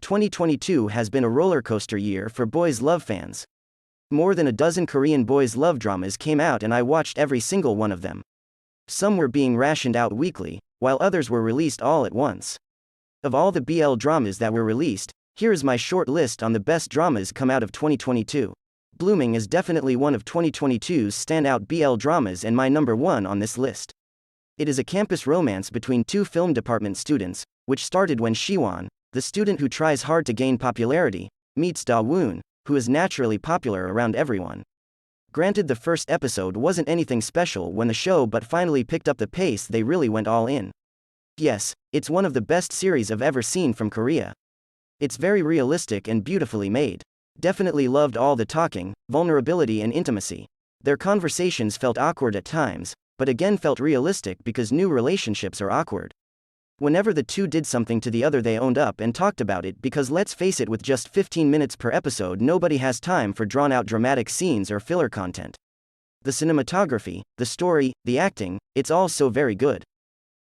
2022 has been a roller coaster year for boys' love fans. More than a dozen Korean boys' love dramas came out and I watched every single one of them. Some were being rationed out weekly, while others were released all at once. Of all the BL dramas that were released, here is my short list on the best dramas come out of 2022. Blooming is definitely one of 2022's standout BL dramas and my number one on this list. It is a campus romance between two film department students, which started when Siwon, the student who tries hard to gain popularity, meets Da-woon, who is naturally popular around everyone. Granted, the first episode wasn't anything special when the show but finally picked up the pace. They really went all in. Yes, it's one of the best series I've ever seen from Korea. It's very realistic and beautifully made. Definitely loved all the talking, vulnerability and intimacy. Their conversations felt awkward at times, but again felt realistic because new relationships are awkward. Whenever the two did something to the other, they owned up and talked about it, because let's face it, with just 15 minutes per episode, nobody has time for drawn-out dramatic scenes or filler content. The cinematography, the story, the acting, it's all so very good.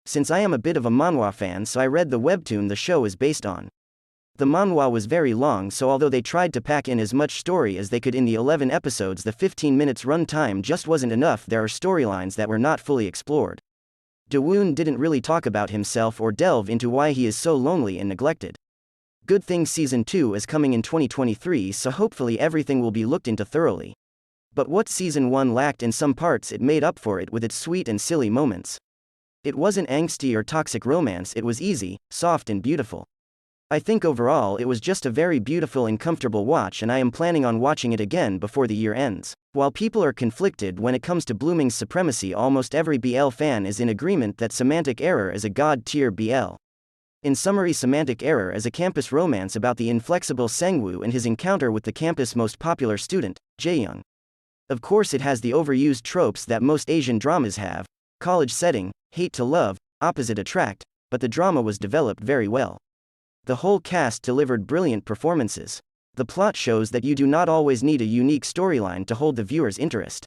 Since I am a bit of a manhwa fan, so I read the webtoon the show is based on. The manhwa was very long, so although they tried to pack in as much story as they could in the 11 episodes, the 15 minutes run time just wasn't enough. There are storylines that were not fully explored. Da-woon didn't really talk about himself or delve into why he is so lonely and neglected. Good thing Season 2 is coming in 2023, so hopefully everything will be looked into thoroughly. But what Season 1 lacked in some parts, it made up for it with its sweet and silly moments. It wasn't angsty or toxic romance, it was easy, soft and beautiful. I think overall it was just a very beautiful and comfortable watch, and I am planning on watching it again before the year ends. While people are conflicted when it comes to Blooming's supremacy, almost every BL fan is in agreement that Semantic Error is a god-tier BL. In summary, Semantic Error is a campus romance about the inflexible Sang-woo and his encounter with the campus' most popular student, Jae-young. Of course, it has the overused tropes that most Asian dramas have: college setting, hate to love, opposite attract, but the drama was developed very well. The whole cast delivered brilliant performances. The plot shows that you do not always need a unique storyline to hold the viewer's interest.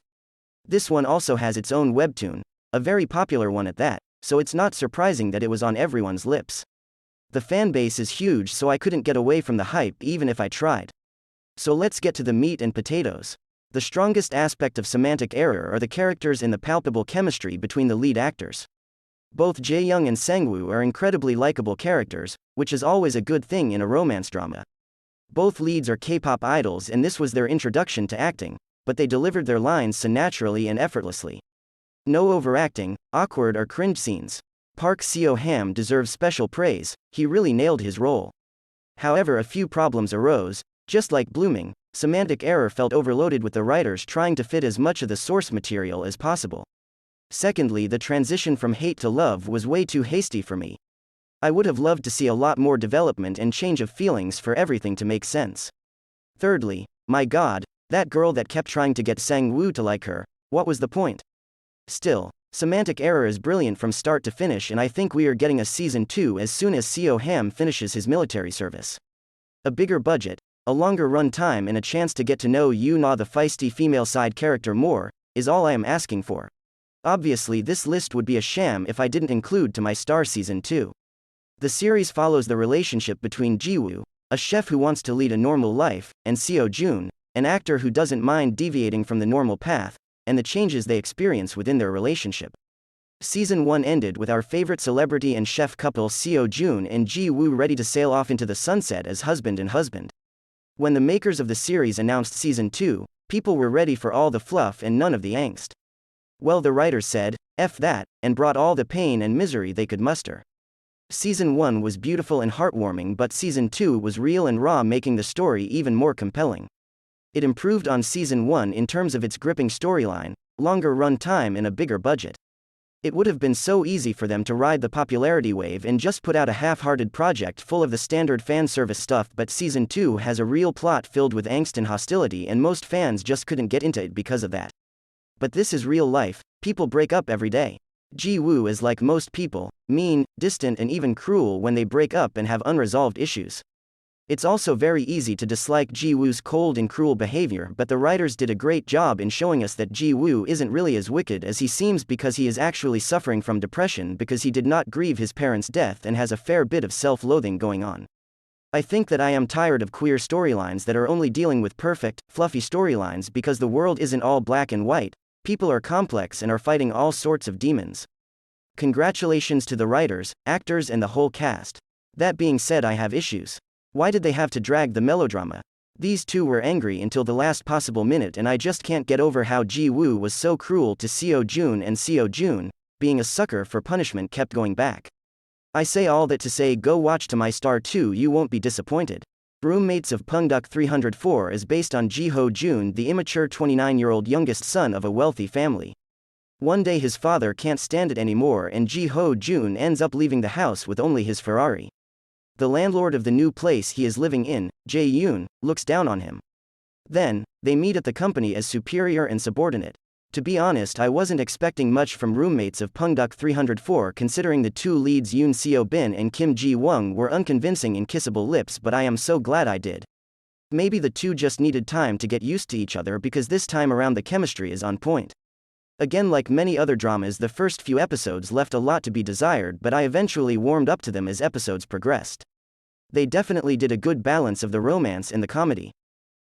This one also has its own webtoon, a very popular one at that, so it's not surprising that it was on everyone's lips. The fanbase is huge, so I couldn't get away from the hype even if I tried. So let's get to the meat and potatoes. The strongest aspect of Semantic Error are the characters and the palpable chemistry between the lead actors. Both Jae-young and Sang-woo are incredibly likable characters, which is always a good thing in a romance drama. Both leads are K-pop idols and this was their introduction to acting, but they delivered their lines so naturally and effortlessly. No overacting, awkward or cringe scenes. Park Seo-ham deserves special praise, he really nailed his role. However, a few problems arose. Just like Blooming, Semantic Error felt overloaded with the writers trying to fit as much of the source material as possible. Secondly, the transition from hate to love was way too hasty for me. I would have loved to see a lot more development and change of feelings for everything to make sense. Thirdly, my god, that girl that kept trying to get Sang-woo to like her, what was the point? Still, Semantic Error is brilliant from start to finish, and I think we are getting a Season 2 as soon as Seo-ham finishes his military service. A bigger budget, a longer run time and a chance to get to know Yoo-na, the feisty female side character, more, is all I am asking for. Obviously this list would be a sham if I didn't include to my star Season 2. The series follows the relationship between Ji-woo, a chef who wants to lead a normal life, and Seo-jun, an actor who doesn't mind deviating from the normal path, and the changes they experience within their relationship. Season 1 ended with our favorite celebrity and chef couple Seo-jun and Ji-woo ready to sail off into the sunset as husband and husband. When the makers of the series announced Season 2, people were ready for all the fluff and none of the angst. Well, the writers said, "F that," and brought all the pain and misery they could muster. Season 1 was beautiful and heartwarming, but Season 2 was real and raw, making the story even more compelling. It improved on Season 1 in terms of its gripping storyline, longer run time and a bigger budget. It would have been so easy for them to ride the popularity wave and just put out a half-hearted project full of the standard fan service stuff, but Season 2 has a real plot filled with angst and hostility, and most fans just couldn't get into it because of that. But this is real life, people break up every day. Ji-woo is like most people, mean, distant and even cruel when they break up and have unresolved issues. It's also very easy to dislike Ji-woo's cold and cruel behavior, but the writers did a great job in showing us that Ji-woo isn't really as wicked as he seems, because he is actually suffering from depression because he did not grieve his parents' death and has a fair bit of self-loathing going on. I think that I am tired of queer storylines that are only dealing with perfect, fluffy storylines because the world isn't all black and white, people are complex and are fighting all sorts of demons. Congratulations to the writers, actors, and the whole cast. That being said, I have issues. Why did they have to drag the melodrama? These two were angry until the last possible minute, and I just can't get over how Ji-woo was so cruel to Seo-jun, and Seo-jun, being a sucker for punishment, kept going back. I say all that to say, go watch To My Star 2, you won't be disappointed. Roommates of Pungduk 304 is based on Ji-ho-jun, the immature 29-year-old youngest son of a wealthy family. One day his father can't stand it anymore and Ji-ho-jun ends up leaving the house with only his Ferrari. The landlord of the new place he is living in, Jae-yoon, looks down on him. Then, they meet at the company as superior and subordinate. To be honest, I wasn't expecting much from Roommates of Pungduk 304 considering the two leads Yoon Seo-bin and Kim Ji-woong were unconvincing in kissable lips, but I am so glad I did. Maybe the two just needed time to get used to each other because this time around the chemistry is on point. Again, like many other dramas, the first few episodes left a lot to be desired, but I eventually warmed up to them as episodes progressed. They definitely did a good balance of the romance and the comedy.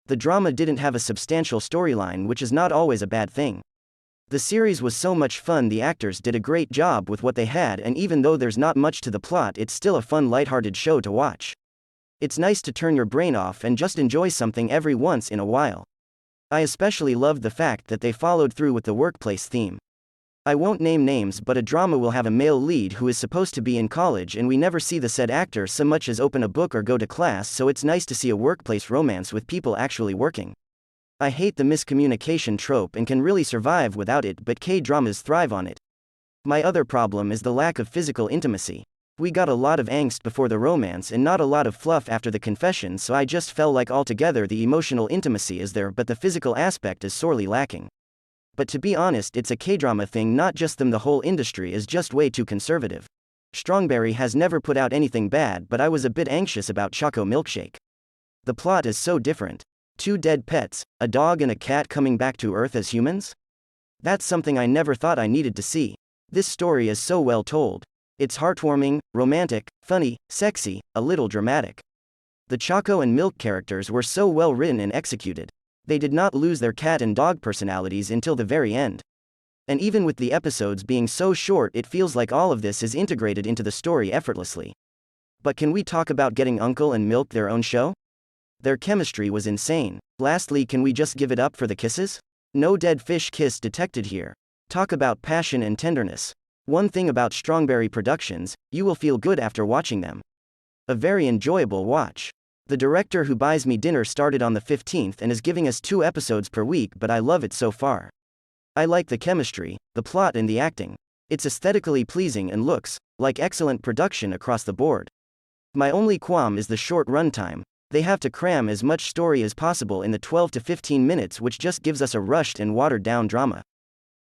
The drama didn't have a substantial storyline, which is not always a bad thing. The series was so much fun, the actors did a great job with what they had, and even though there's not much to the plot, it's still a fun, lighthearted show to watch. It's nice to turn your brain off and just enjoy something every once in a while. I especially loved the fact that they followed through with the workplace theme. I won't name names, but a drama will have a male lead who is supposed to be in college, and we never see the said actor so much as open a book or go to class, so it's nice to see a workplace romance with people actually working. I hate the miscommunication trope and can really survive without it, but K-dramas thrive on it. My other problem is the lack of physical intimacy. We got a lot of angst before the romance and not a lot of fluff after the confession, so I just felt like altogether the emotional intimacy is there but the physical aspect is sorely lacking. But to be honest, it's a K-drama thing, not just them. The whole industry is just way too conservative. Strongberry has never put out anything bad, but I was a bit anxious about Choco Milkshake. The plot is so different. Two dead pets, a dog and a cat coming back to Earth as humans? That's something I never thought I needed to see. This story is so well told. It's heartwarming, romantic, funny, sexy, a little dramatic. The Choco and Milk characters were so well written and executed. They did not lose their cat and dog personalities until the very end. And even with the episodes being so short, it feels like all of this is integrated into the story effortlessly. But can we talk about getting Uncle and Milk their own show? Their chemistry was insane. Lastly, can we just give it up for the kisses? No dead fish kiss detected here. Talk about passion and tenderness. One thing about Strongberry Productions, you will feel good after watching them. A very enjoyable watch. The Director Who Buys Me Dinner started on the 15th and is giving us 2 episodes per week, but I love it so far. I like the chemistry, the plot, and the acting. It's aesthetically pleasing and looks like excellent production across the board. My only qualm is the short runtime. They have to cram as much story as possible in the 12 to 15 minutes, which just gives us a rushed and watered-down drama.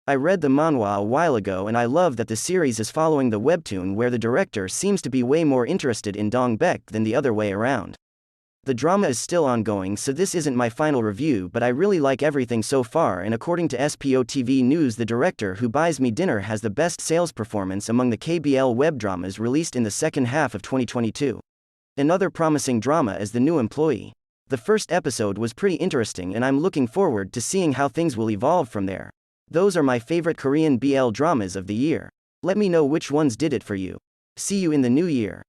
I read the manhwa a while ago and I love that the series is following the webtoon, where the director seems to be way more interested in Dong Baek than the other way around. The drama is still ongoing, so this isn't my final review, but I really like everything so far, and according to SPO TV News, The Director Who Buys Me Dinner has the best sales performance among the KBL web dramas released in the second half of 2022. Another promising drama is The New Employee. The first episode was pretty interesting and I'm looking forward to seeing how things will evolve from there. Those are my favorite Korean BL dramas of the year. Let me know which ones did it for you. See you in the new year.